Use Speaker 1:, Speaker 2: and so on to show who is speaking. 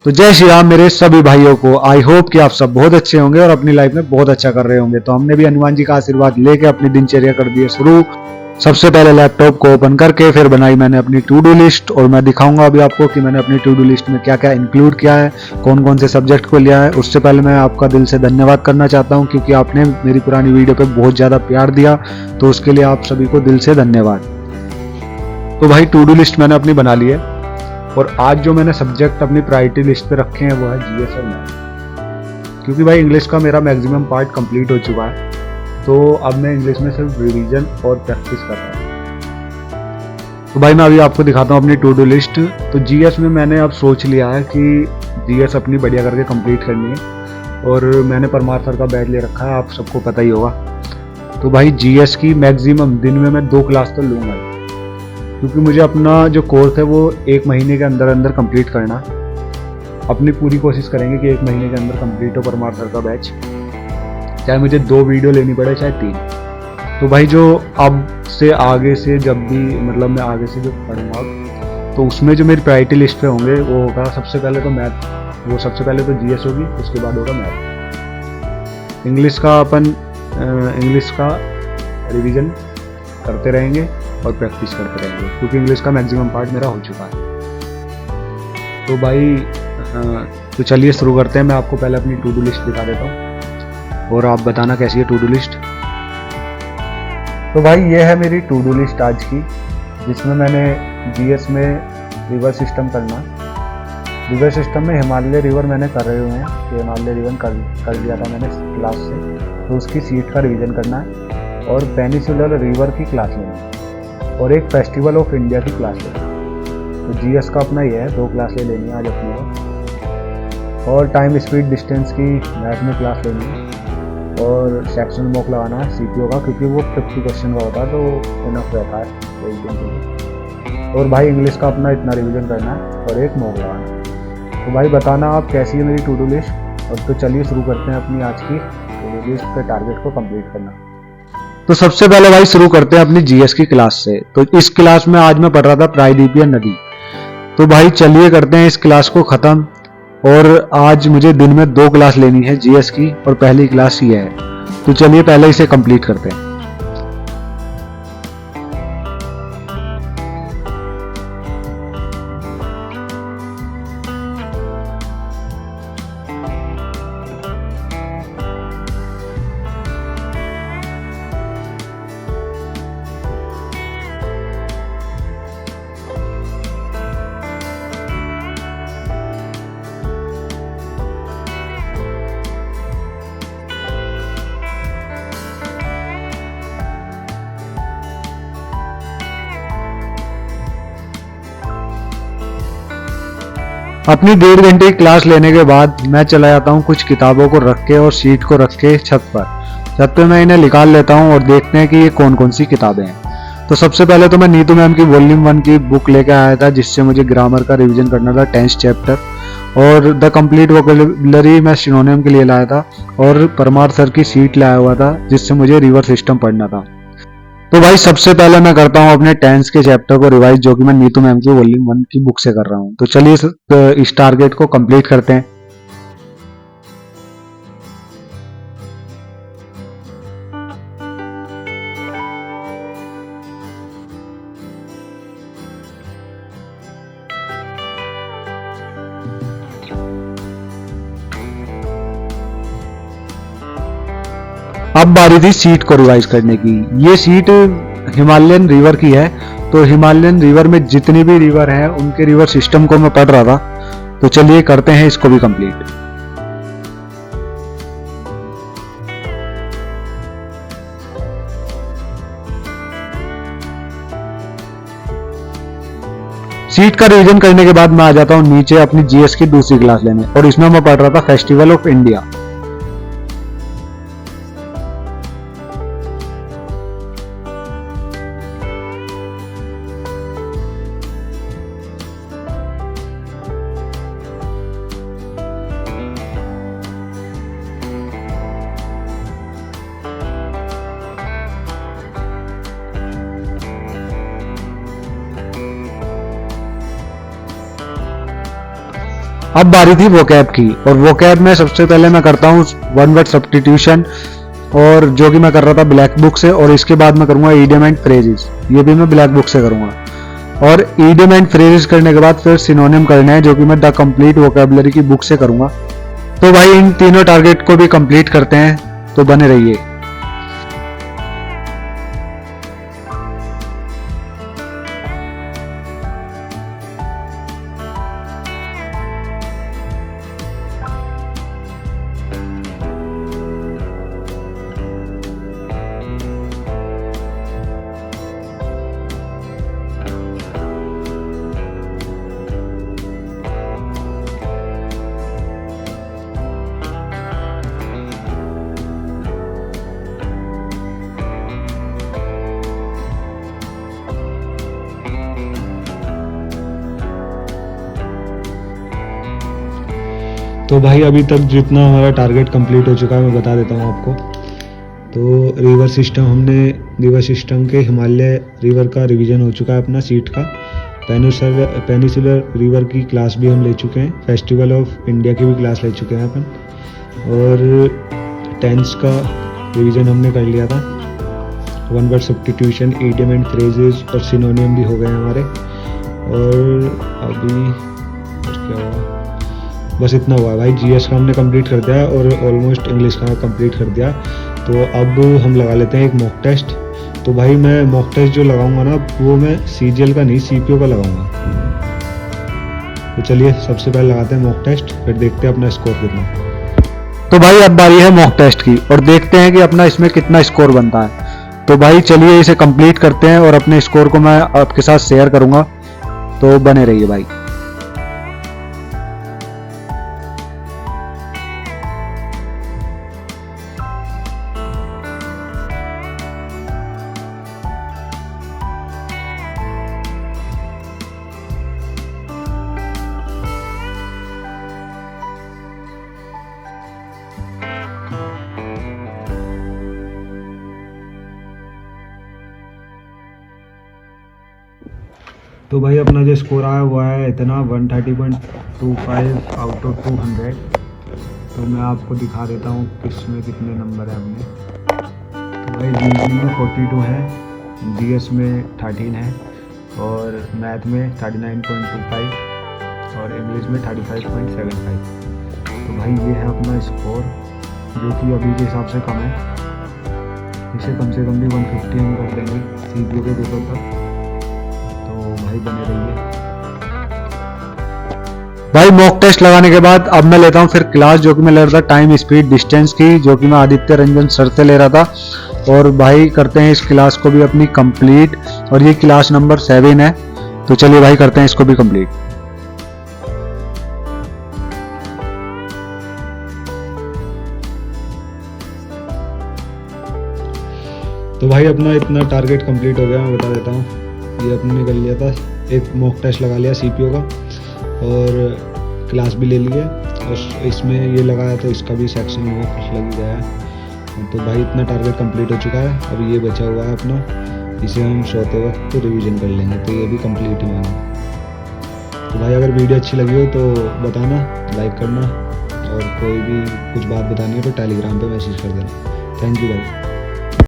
Speaker 1: तो जय श्री राम मेरे सभी भाइयों को। आई होप कि आप सब बहुत अच्छे होंगे और अपनी लाइफ में बहुत अच्छा कर रहे होंगे। तो हमने भी हनुमान जी का आशीर्वाद लेके अपनी दिनचर्या कर दी है शुरू। सबसे पहले लैपटॉप को ओपन करके फिर बनाई मैंने अपनी टू डू लिस्ट, और मैं दिखाऊंगा अभी आपको कि मैंने अपनी टू डू लिस्ट में क्या क्या इंक्लूड किया है, कौन कौन से सब्जेक्ट को लिया है। उससे पहले मैं आपका दिल से धन्यवाद करना चाहता हूं क्योंकि आपने मेरी पुरानी वीडियो पे बहुत ज़्यादा प्यार दिया, तो उसके लिए आप सभी को दिल से धन्यवाद। तो भाई टू डू लिस्ट मैंने अपनी बना ली है, और आज जो मैंने सब्जेक्ट अपनी प्रायोरिटी लिस्ट पे रखे हैं वो है जीएस और मैथ। क्योंकि भाई इंग्लिश का मेरा मैक्सिमम पार्ट कंप्लीट हो चुका है, तो अब मैं इंग्लिश में सिर्फ रिवीजन और प्रैक्टिस कर रहा हूँ। तो भाई मैं अभी आपको दिखाता हूँ अपनी टू डू लिस्ट। तो जीएस में मैंने अब सोच लिया है कि जीएस अपनी बढ़िया करके कंप्लीट करनी है, और मैंने परमार सर का बैच ले रखा है, आप सबको पता ही होगा। तो भाई जीएस की मैक्सिमम दिन में मैं 2 क्लास तो लूँगा, क्योंकि मुझे अपना जो कोर्स है वो 1 महीने के अंदर अंदर कंप्लीट करना। अपनी पूरी कोशिश करेंगे कि 1 महीने के अंदर कंप्लीट हो परमार सर का बैच, चाहे मुझे 2 वीडियो लेनी पड़े चाहे 3। तो भाई जो अब से आगे से जब भी मतलब मैं आगे से जो पढ़ूंगा, तो उसमें जो मेरी प्रायोरिटी लिस्ट पे होंगे वो होगा सबसे पहले तो मैथ, वो सबसे पहले तो जीएस होगी, उसके बाद होगा मैथ। इंग्लिश का अपन इंग्लिश का रिवीजन करते रहेंगे और प्रैक्टिस करते रहेंगे, क्योंकि इंग्लिश का मैक्सिमम पार्ट मेरा हो चुका है। तो भाई तो चलिए शुरू करते हैं। मैं आपको पहले अपनी टू डू लिस्ट दिखा देता हूँ और आप बताना कैसी है टू डू लिस्ट। तो भाई ये है मेरी टू डू लिस्ट आज की, जिसमें मैंने जीएस में रिवर सिस्टम करना। रिवर सिस्टम में हिमालय रिवर मैंने कर रहे हुए हैं कि हिमालय रिवर कर दिया था मैंने क्लास से, तो उसकी सीट का रिवीजन करना है, और पेनिसुलर रिवर की क्लास लेनी है, और एक फेस्टिवल ऑफ इंडिया की क्लास लेनी है। तो जीएस का अपना ये है, 2 क्लासें लेनी है आज अपने को, और टाइम स्पीड डिस्टेंस की मैथ में क्लास लेनी है, और सेक्शन मॉक लगाना है सीपीओ का, क्योंकि वो 50 क्वेश्चन का होता है तो इनफ रहता है एक दिन के लिए। और भाई इंग्लिश का अपना इतना रिवीजन करना है और एक मॉक लगाना है। तो भाई बताना आप कैसी है मेरी टू डू लिस्ट। और तो चलिए शुरू करते हैं अपनी आज की टू डू लिस्ट के टारगेट को कंप्लीट करना। तो सबसे पहले भाई शुरू करते हैं अपनी जीएस की क्लास से। तो इस क्लास में आज मैं पढ़ रहा था प्रायद्वीपीय नदी। तो भाई चलिए करते हैं इस क्लास को खत्म, और आज मुझे दिन में 2 क्लास लेनी है जीएस की, और पहली क्लास ये है। तो चलिए पहले इसे कंप्लीट करते हैं। अपनी 1.5 घंटे की क्लास लेने के बाद मैं चला जाता हूँ कुछ किताबों को रख के और शीट को रख के छत पे मैं इन्हें निकाल लेता हूँ और देखते हैं कि ये कौन कौन सी किताबें हैं। तो सबसे पहले तो मैं नीतू मैम की वॉल्यूम 1 की बुक लेके आया था, जिससे मुझे ग्रामर का रिवीजन करना था 10th चैप्टर, और द कंप्लीट वोकैबुलरी मैं सिनोनिम के लिए लाया था, और परमार सर की शीट लाया हुआ था जिससे मुझे रिवर सिस्टम पढ़ना था। तो भाई सबसे पहले मैं करता हूँ अपने टेंस के चैप्टर को रिवाइज, जो कि मैं नीतू मैम की वॉल्यूम 1 की बुक से कर रहा हूँ। तो चलिए इस टारगेट को कंप्लीट करते हैं। अब बारी थी सीट को रिवाइज करने की। ये सीट हिमालयन रिवर की है, तो हिमालयन रिवर में जितनी भी रिवर हैं उनके रिवर सिस्टम को मैं पढ़ रहा था। तो चलिए करते हैं इसको भी कंप्लीट। सीट का रिवीजन करने के बाद मैं आ जाता हूँ नीचे अपनी जीएस की दूसरी क्लास लेने, और इसमें मैं पढ़ रहा था फेस्टिवल ऑफ इंडिया। अब बारी थी वोकैब की, और वोकैब में सबसे पहले मैं करता हूँ वन वर्ड सब्स्टिट्यूशन, और जो कि मैं कर रहा था ब्लैक बुक से, और इसके बाद मैं करूँगा ईडियम एंड फ्रेजेस, ये भी मैं ब्लैक बुक से करूँगा। और ईडियम एंड फ्रेजेस करने के बाद फिर सिनोनिम करना है, जो कि मैं द कंप्लीट वोकैबुलरी की बुक से करूँगा। तो भाई इन तीनों टारगेट को भी कंप्लीट करते हैं, तो बने रहिए। तो भाई अभी तक जितना हमारा टारगेट कंप्लीट हो चुका है मैं बता देता हूँ आपको। तो रिवर सिस्टम के हिमालय रिवर का रिवीजन हो चुका है अपना सीट का। पेनिसुलर रिवर की क्लास भी हम ले चुके हैं। फेस्टिवल ऑफ इंडिया की भी क्लास ले चुके हैं अपन। और टेंस का रिवीजन हमने कर लिया था। One word substitution, idiom and phrases और सिनोनियम भी हो गए हमारे। और अभी क्या हुआ, बस इतना हुआ भाई। जीएस का हमने कंप्लीट कर दिया और ऑलमोस्ट इंग्लिश का कंप्लीट कर दिया। तो अब हम लगा लेते हैं एक मॉक टेस्ट। तो भाई मैं मॉक टेस्ट जो लगाऊंगा ना, वो मैं सीजीएल का नहीं सीपीओ का लगाऊंगा। तो चलिए सबसे पहले लगाते हैं मॉक टेस्ट, फिर देखते हैं अपना स्कोर कितना। तो भाई अब बारी है मॉक टेस्ट की, और देखते हैं कि अपना इसमें कितना स्कोर बनता है। तो भाई चलिए इसे कंप्लीट करते हैं, और अपने स्कोर को मैं आपके साथ शेयर करूंगा, तो बने रहिए भाई। तो भाई अपना जो स्कोर आया वो आया इतना 130.25 आउट ऑफ 200। तो मैं आपको दिखा देता हूँ किसमें कितने नंबर है अपने। तो भाई रीजनिंग में 42 है, जीएस में 13 है, और मैथ में 39.25 और इंग्लिश में 35.75। तो भाई ये है अपना स्कोर, जो कि अभी के हिसाब से कम है। इसे कम से कम भी 150 हम कर देंगे सीपीओ के पेपर तक। भाई बने रहिए। भाई मॉक टेस्ट लगाने के बाद अब मैं लेता हूँ फिर क्लास, जो कि मैं ले रहा था टाइम स्पीड डिस्टेंस की, जो कि मैं आदित्य रंजन सर से ले रहा था। और भाई करते हैं इस क्लास को भी अपनी कंप्लीट, और ये क्लास नंबर 7 है। तो चलिए भाई करते हैं इसको भी कंप्लीट। तो भाई अपना इतना टारगेट कंप्लीट हो गया, मैं बता देता हूँ। ये अपने कर लिया था, एक मॉक टेस्ट लगा लिया सीपीओ का, और क्लास भी ले लिए, और इसमें ये लगाया तो इसका भी सेक्शन में कुछ लग गया है। तो भाई इतना टारगेट कंप्लीट हो चुका है। अब ये बचा हुआ है अपना, इसे हम सोते वक्त तो रिवीजन कर लेंगे। तो ये भी कंप्लीट ही होगा। तो भाई अगर वीडियो अच्छी लगी हो तो बताना, लाइक करना, और कोई भी कुछ बात बतानी हो तो टेलीग्राम पे मैसेज कर देना। थैंक यू भाई।